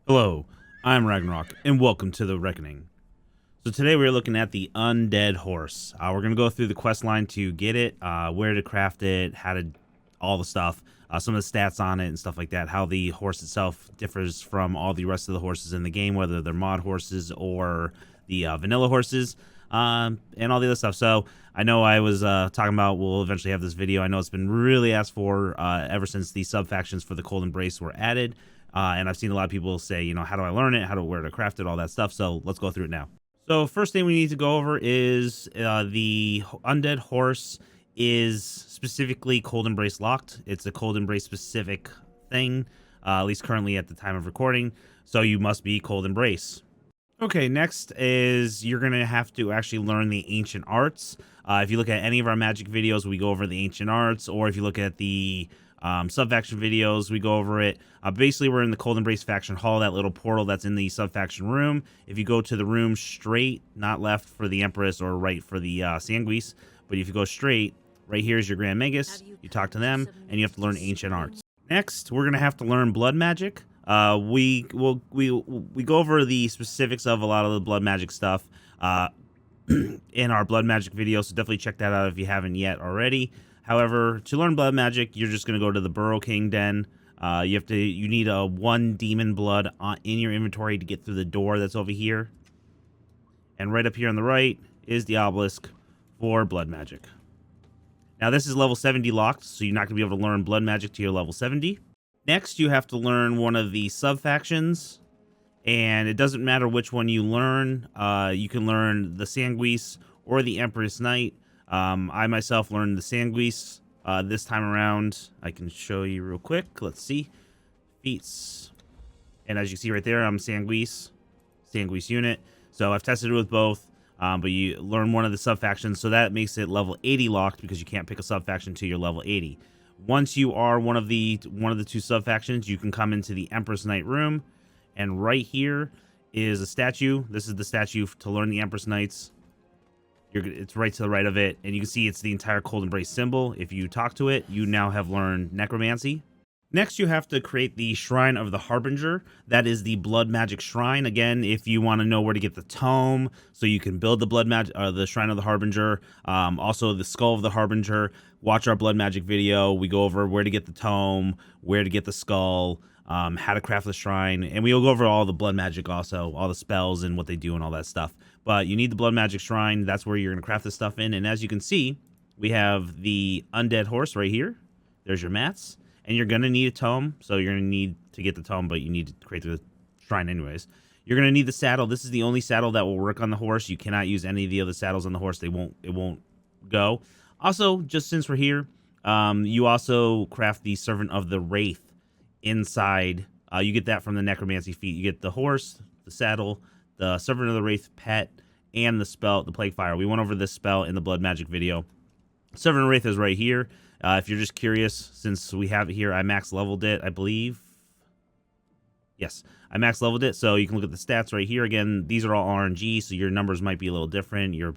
Hello, I'm Ragnarok, and welcome to the Reckoning. So today we're looking at the Undead Horse. We're going to go through the quest line to get it, where to craft it, how to, all the stuff, some of the stats on it and stuff like that, how the horse itself differs from all the rest of the horses in the game, whether they're mod horses or the vanilla horses, and all the other stuff. So I know I was talking about we'll eventually have this video. I know it's been really asked for ever since the sub-factions for the Cold Embrace were added. And I've seen a lot of people say, you know, how do I learn it? Where to craft it? All that stuff. So let's go through it now. So first thing we need to go over is the Undead Horse is specifically Cold Embrace locked. It's a Cold Embrace specific thing, at least currently at the time of recording. So you must be Cold Embrace. Okay, next is you're going to have to actually learn the ancient arts. If you look at any of our magic videos, we go over the ancient arts, or if you look at the sub-faction videos, we go over it. Basically, we're in the Cold Embrace faction hall, that little portal that's in the sub-faction room. If you go to the room straight, not left for the Empyrus or right for the Saguis, but if you go straight, right here is your Grand Magus. You talk to them, and you have to learn ancient arts. Next, we're going to have to learn blood magic. We go over the specifics of a lot of the blood magic stuff in our blood magic video, so definitely check that out if you haven't yet already. However, to learn blood magic, you're just going to go to the Burrow King Den. You need a 1 demon blood in your inventory to get through the door that's over here. And right up here on the right is the obelisk for blood magic. Now this is level 70 locked, so you're not going to be able to learn blood magic to your level 70. Next, you have to learn one of the sub-factions, and it doesn't matter which one you learn. You can learn the Saguis or the Empress Knight. I myself learned the Saguis this time around. I can show you real quick. Let's see. Feats. And as you see right there, I'm Saguis unit. So I've tested it with both, but you learn one of the sub-factions, so that makes it level 80 locked because you can't pick a sub-faction to your level 80. Once you are one of the 2 sub-factions, you can come into the Empress Knight room, and right here is a statue. This is the statue to learn the Empress Knights. It's right to the right of it, and you can see it's the entire Cold Embrace symbol. If you talk to it, you now have learned necromancy. Next, you have to create the Shrine of the Harbinger. That is the blood magic shrine. Again, if you want to know where to get the tome, so you can build the blood magic, the Shrine of the Harbinger. Also, the Skull of the Harbinger. Watch our blood magic video. We go over where to get the tome, where to get the skull, how to craft the shrine, and we'll go over all the blood magic also, all the spells and what they do and all that stuff. But you need the blood magic shrine. That's where you're going to craft this stuff in. And as you can see, we have the Undead Horse right here. There's your mats. And you're going to need a tome, so you're going to need to get the tome, but you need to create the shrine anyways. You're going to need the saddle. This is the only saddle that will work on the horse. You cannot use any of the other saddles on the horse. It won't go. Also, just since we're here, you also craft the Servant of the Rayth inside. You get that from the Necromancy feat. You get the horse, the saddle, the Servant of the Wraith pet, and the spell, the Plague Fire. We went over this spell in the blood magic video. Servant of the Wraith is right here. If you're just curious, since we have it here, I max leveled it, I believe. Yes, I max leveled it, so you can look at the stats right here. Again, these are all RNG, so your numbers might be a little different. Your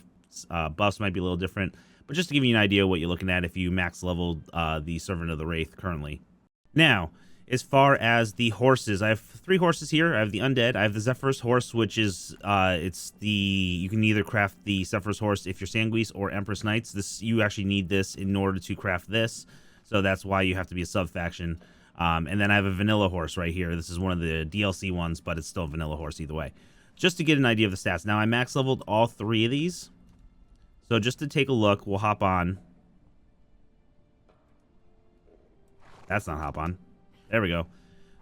buffs might be a little different. But just to give you an idea of what you're looking at if you max leveled the Servant of the Wraith currently. Now, as far as the horses, I have 3 horses here. I have the Undead. I have the Zephyras horse, which is you can either craft the Zephyras horse if you're Saguis or Empress Knights. You actually need this in order to craft this, so that's why you have to be a sub-faction. And then I have a vanilla horse right here. This is one of the DLC ones, but it's still a vanilla horse either way. Just to get an idea of the stats. Now I max leveled all 3 of these, so just to take a look, we'll hop on. That's not hop on. There we go.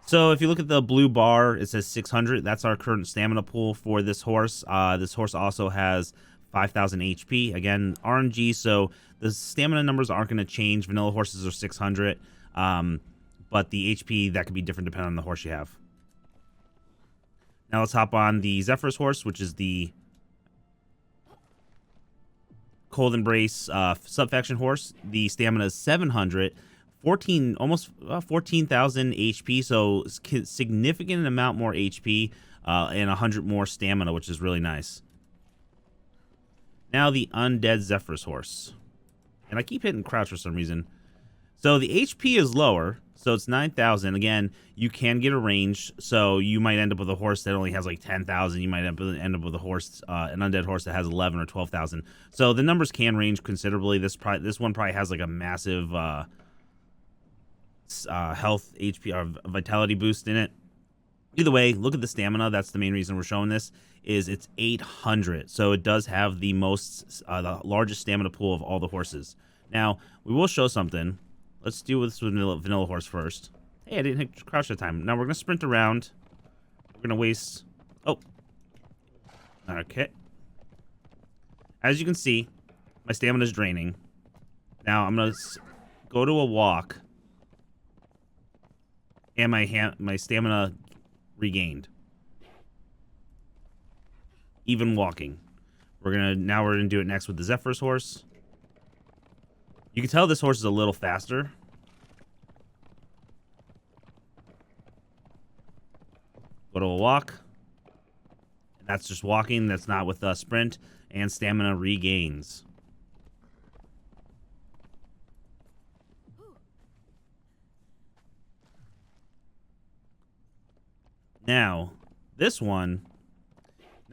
So if you look at the blue bar, it says 600. That's our current stamina pool for this horse. This horse also has 5,000 HP. Again, RNG, so the stamina numbers aren't going to change. Vanilla horses are 600. But the HP, that could be different depending on the horse you have. Now let's hop on the Zephyras horse, which is the Cold Embrace sub-faction horse. The stamina is 700. Almost 14,000 HP, so significant amount more HP and 100 more stamina, which is really nice. Now the Undead Zephyras horse. And I keep hitting crouch for some reason. So the HP is lower, so it's 9,000. Again, you can get a range, so you might end up with a horse that only has like 10,000. You might end up with a horse, an undead horse that has 11 or 12,000. So the numbers can range considerably. This one probably has like a massive health, HP, or vitality boost in it. Either way, look at the stamina. That's the main reason we're showing this. Is it's 800, so it does have the the largest stamina pool of all the horses. Now we will show something. Let's do this with vanilla horse first. Hey, I didn't hit crouch that time. Now we're gonna sprint around. We're gonna waste. Oh, okay. As you can see, my stamina is draining. Now I'm gonna go to a walk, and my stamina regained. Even walking. We're gonna do it next with the Zephyras horse. You can tell this horse is a little faster. Go to a walk. And that's just walking. That's not with a sprint. And stamina regains. Now, this one.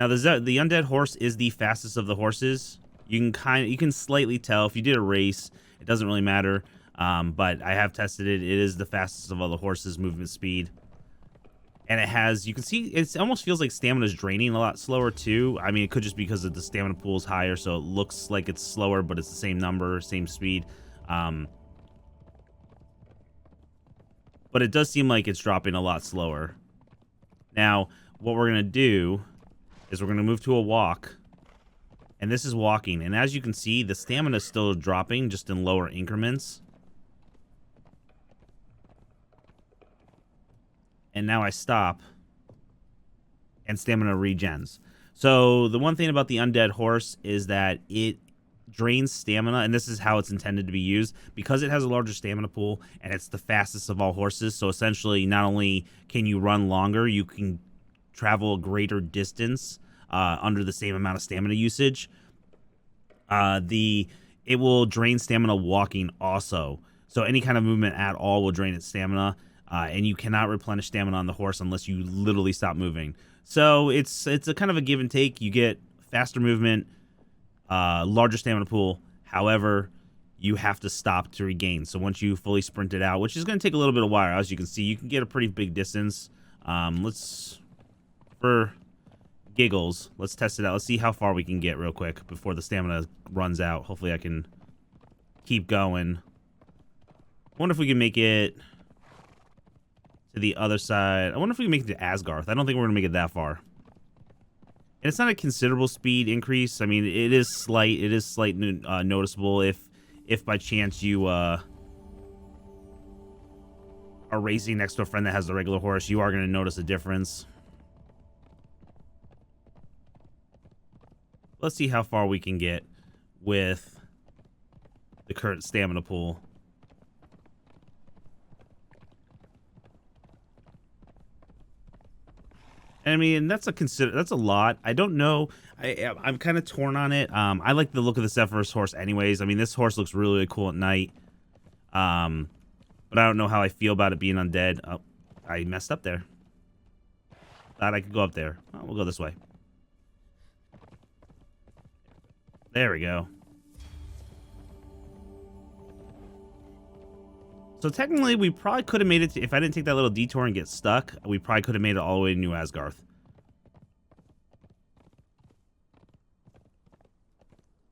Now the undead horse is the fastest of the horses. You can slightly tell if you did a race. It doesn't really matter, but I have tested it. It is the fastest of all the horses, movement speed. And it has, you can see, it almost feels like stamina is draining a lot slower too. I mean, it could just be because the stamina pool is higher, so it looks like it's slower, but it's the same number, same speed. But it does seem like it's dropping a lot slower. Now, what we're going to do is we're going to move to a walk. And this is walking. And as you can see, the stamina is still dropping, just in lower increments. And now I stop. And stamina regens. So the one thing about the undead horse is that it drains stamina. And this is how it's intended to be used. Because it has a larger stamina pool. And it's the fastest of all horses. So essentially, not only can you run longer, you can travel a greater distance. Under the same amount of stamina usage. It will drain stamina walking also. So any kind of movement at all will drain its stamina. And you cannot replenish stamina on the horse unless you literally stop moving. So it's a kind of a give and take. You get faster movement, larger stamina pool. However, you have to stop to regain. So once you fully sprint it out, which is going to take a little bit of while, as you can see, you can get a pretty big distance. For giggles, let's test it out. Let's see how far we can get real quick before the stamina runs out. Hopefully I can keep going. I wonder if we can make it to the other side. I wonder if we can make it to Asgarth. I don't think we're gonna make it that far. And it's not a considerable speed increase. I mean, it is slight. It is slight noticeable if by chance you are racing next to a friend that has the regular horse. You are gonna notice a difference. Let's see how far we can get with the current stamina pool. I mean, that's a lot. I don't know. I'm kind of torn on it. I like the look of the Zephyras horse anyways. I mean, this horse looks really, really cool at night. But I don't know how I feel about it being undead. Oh, I messed up there. Thought I could go up there. Oh, we'll go this way. There we go. So technically, we probably could have made it if I didn't take that little detour and get stuck. We probably could have made it all the way to New Asgarth.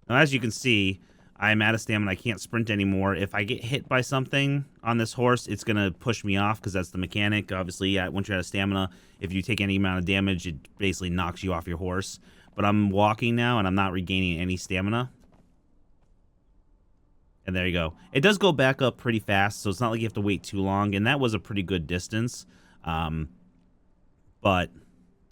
Now, as you can see, I'm out of stamina. I can't sprint anymore. If I get hit by something on this horse, it's going to push me off because that's the mechanic. Obviously, once you're out of stamina, if you take any amount of damage, it basically knocks you off your horse. But I'm walking now, and I'm not regaining any stamina. And there you go. It does go back up pretty fast, so it's not like you have to wait too long. And that was a pretty good distance. But,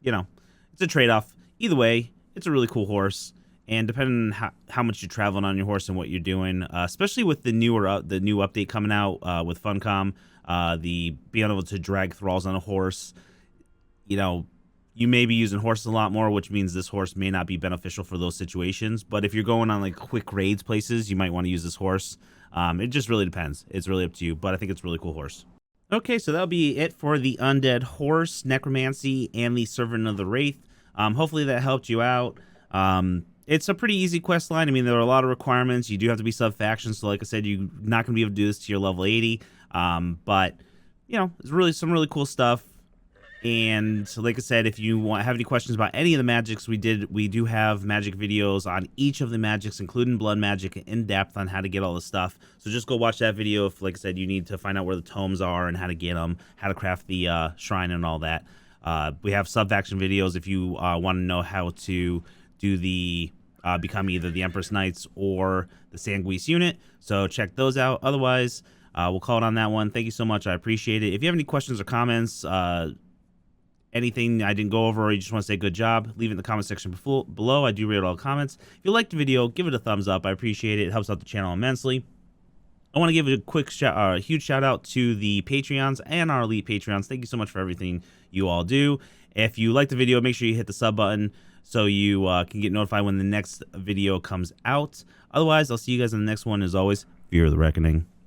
you know, it's a trade-off. Either way, it's a really cool horse. And depending on how much you're traveling on your horse and what you're doing, especially with the new update coming out with Funcom, the being able to drag thralls on a horse, you know, you may be using horses a lot more, which means this horse may not be beneficial for those situations. But if you're going on like quick raids places, you might want to use this horse. It just really depends. It's really up to you, but I think it's a really cool horse. Okay, so that'll be it for the Undead Horse, Necromancy, and the Servant of the Rayth. Hopefully that helped you out. It's a pretty easy quest line. I mean, there are a lot of requirements. You do have to be sub-faction, so like I said, you're not going to be able to do this to your level 80. But, you know, it's really some really cool stuff. And like I said, if you have any questions about any of the magics we do have magic videos on each of the magics, including blood magic, in depth on how to get all the stuff. So just go watch that video if, like I said, you need to find out where the tomes are and how to get them, how to craft the shrine and all that. We have sub-faction videos if you want to know how to do the become either the Empress Knights or the Saguis unit. So check those out. Otherwise, we'll call it on that one. Thank you so much. I appreciate it. If you have any questions or comments, anything I didn't go over, or you just want to say good job, leave it in the comment section below. I do read all the comments. If you liked the video, give it a thumbs up. I appreciate it. It helps out the channel immensely. I want to give a quick huge shout out to the Patreons and our elite Patreons. Thank you so much for everything you all do. If you like the video, make sure you hit the sub button so you can get notified when the next video comes out. Otherwise, I'll see you guys in the next one. As always, fear the reckoning.